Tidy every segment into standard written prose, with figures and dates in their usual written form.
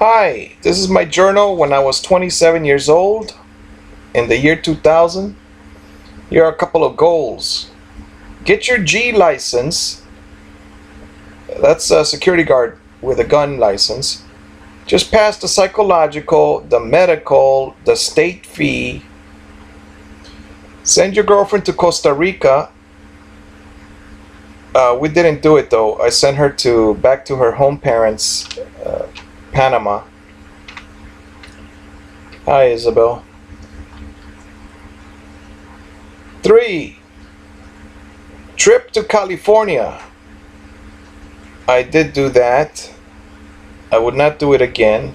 Hi, this is my journal when I was 27 years old in the year 2000. Here are a couple of goals. Get your G license. That's a security guard with a gun license. Just pass the psychological, the medical, the state fee. Send your girlfriend to Costa Rica. We didn't do it though. I sent her back to her home parents, Panama. Hi, Isabel. 3. Trip to California. I did do that. I would not do it again.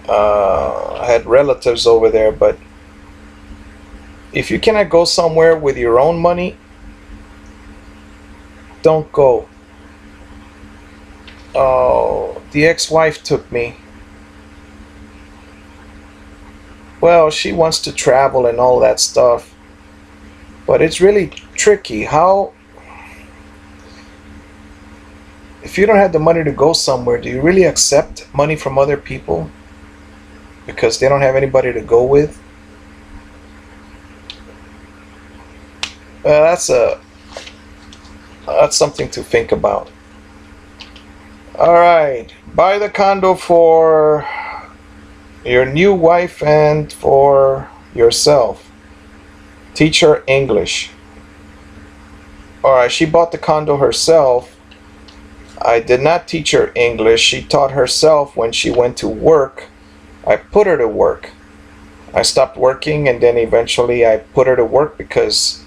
I had relatives over there, but if you cannot go somewhere with your own money, don't go. Oh, the ex-wife took me. Well, she wants to travel and all that stuff, but it's really tricky. If you don't have the money to go somewhere, do you really accept money from other people because they don't have anybody to go with? That's something to think about. All right, buy the condo for your new wife and for yourself. Teach her English. All right, she bought the condo herself. I did not teach her English. She taught herself when she went to work. I put her to work. I stopped working and then eventually I put her to work because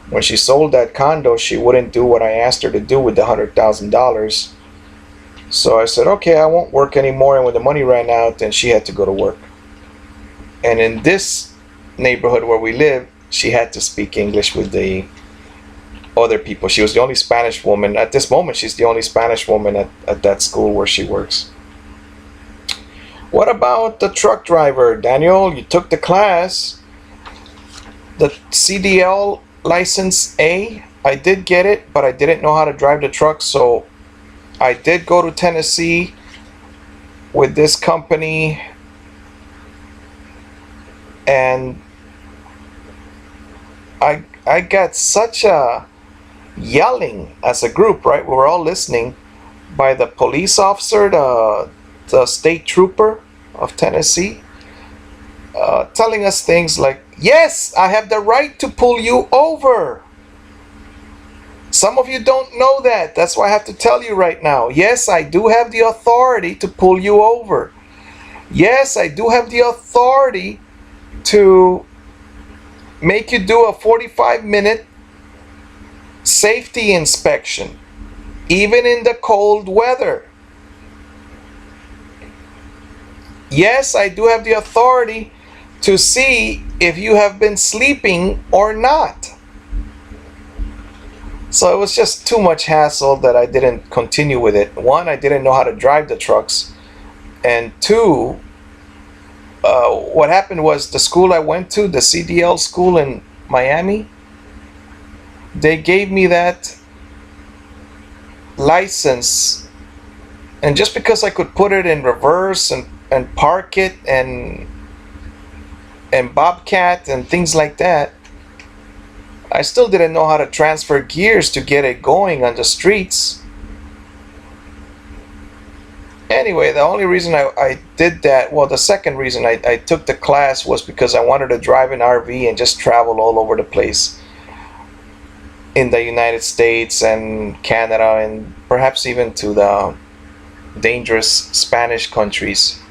when she sold that condo, she wouldn't do what I asked her to do with the $100,000. So I said, okay, I won't work anymore. And when the money ran out, then she had to go to work. And in this neighborhood where we live, she had to speak English with the other people. She was the only Spanish woman. At this moment, she's the only Spanish woman at that school where she works. What about the truck driver? Daniel, you took the class. The CDL license A, I did get it, but I didn't know how to drive the truck, so I did go to Tennessee with this company, and I got such a yelling as a group, right? We were all listening by the police officer, the state trooper of Tennessee, telling us things like, yes, I have the right to pull you over. Some of you don't know that. That's why I have to tell you right now. Yes, I do have the authority to pull you over. Yes, I do have the authority to make you do a 45-minute safety inspection, even in the cold weather. Yes, I do have the authority to see if you have been sleeping or not. So it was just too much hassle that I didn't continue with it. One, I didn't know how to drive the trucks. And two, what happened was the school I went to, the CDL school in Miami, they gave me that license. And just because I could put it in reverse and park it and bobcat and things like that, I still didn't know how to transfer gears to get it going on the streets. Anyway, the only reason I did that, well, the second reason I took the class was because I wanted to drive an RV and just travel all over the place in the United States and Canada and perhaps even to the dangerous Spanish countries.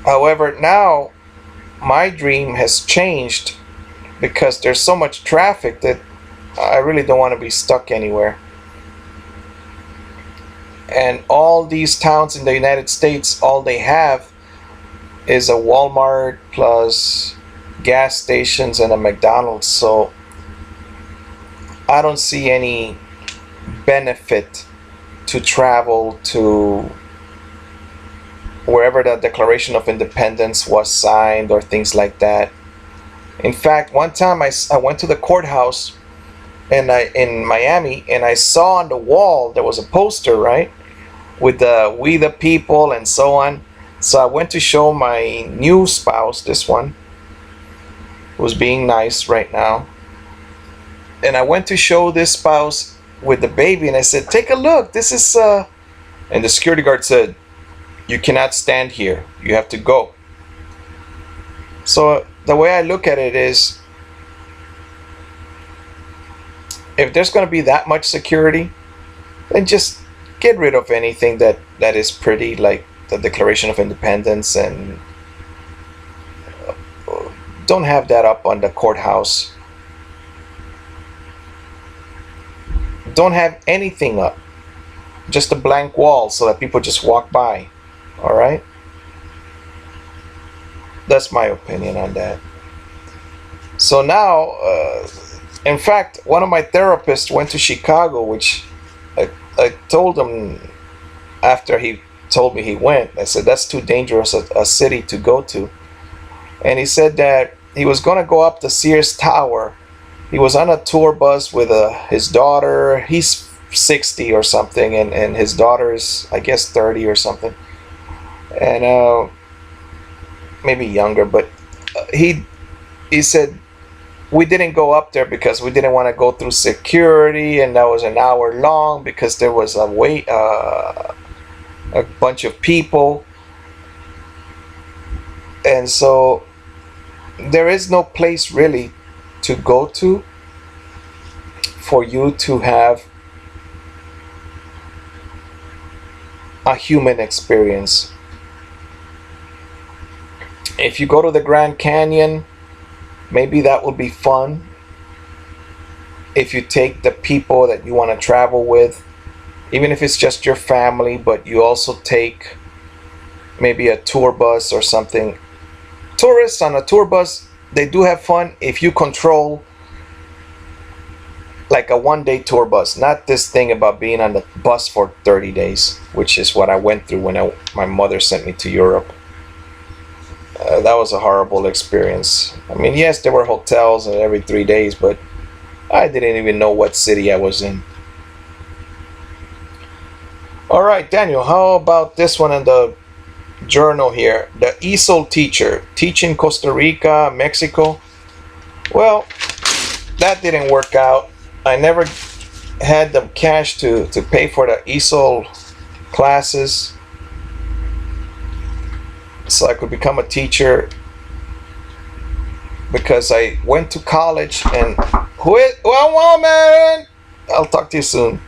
However, now my dream has changed because there's so much traffic that I really don't want to be stuck anywhere. And all these towns in the United States, all they have is a Walmart plus gas stations and a McDonald's. So I don't see any benefit to travel to wherever the Declaration of Independence was signed or things like that. In fact, one time I went to the courthouse in Miami, and I saw on the wall there was a poster, right? with the We the People and so on. So I went to show my new spouse, this one, who's being nice right now. And I went to show this spouse with the baby, and I said, take a look, this is and the security guard said, you cannot stand here, you have to go. So the way I look at it is, if there's going to be that much security, then just get rid of anything that is pretty, like the Declaration of Independence, and don't have that up on the courthouse. Don't have anything up, just a blank wall so that people just walk by. All right, that's my opinion on that. So now, in fact, one of my therapists went to Chicago, which I told him after he told me he went. I said, that's too dangerous a city to go to. And he said that he was going to go up the Sears Tower. He was on a tour bus with his daughter. He's 60 or something, and his daughter is, I guess, 30 or something. And maybe younger, but he said, we didn't go up there because we didn't want to go through security, and that was an hour long because there was a wait, a bunch of people. And so there is no place really to go to for you to have a human experience. If you go to the Grand Canyon, maybe that would be fun. If you take the people that you want to travel with, even if it's just your family, but you also take maybe a tour bus or something. Tourists on a tour bus, they do have fun if you control like a one-day tour bus, not this thing about being on the bus for 30 days, which is what I went through when my mother sent me to Europe. That was a horrible experience. I mean, yes, there were hotels every 3 days, but I didn't even know what city I was in. All right, Daniel, how about this one in the journal here? The ESOL teacher, teaching Costa Rica, Mexico. Well, that didn't work out. I never had the cash to pay for the ESOL classes, so I could become a teacher, because I went to college and well, woman, I'll talk to you soon.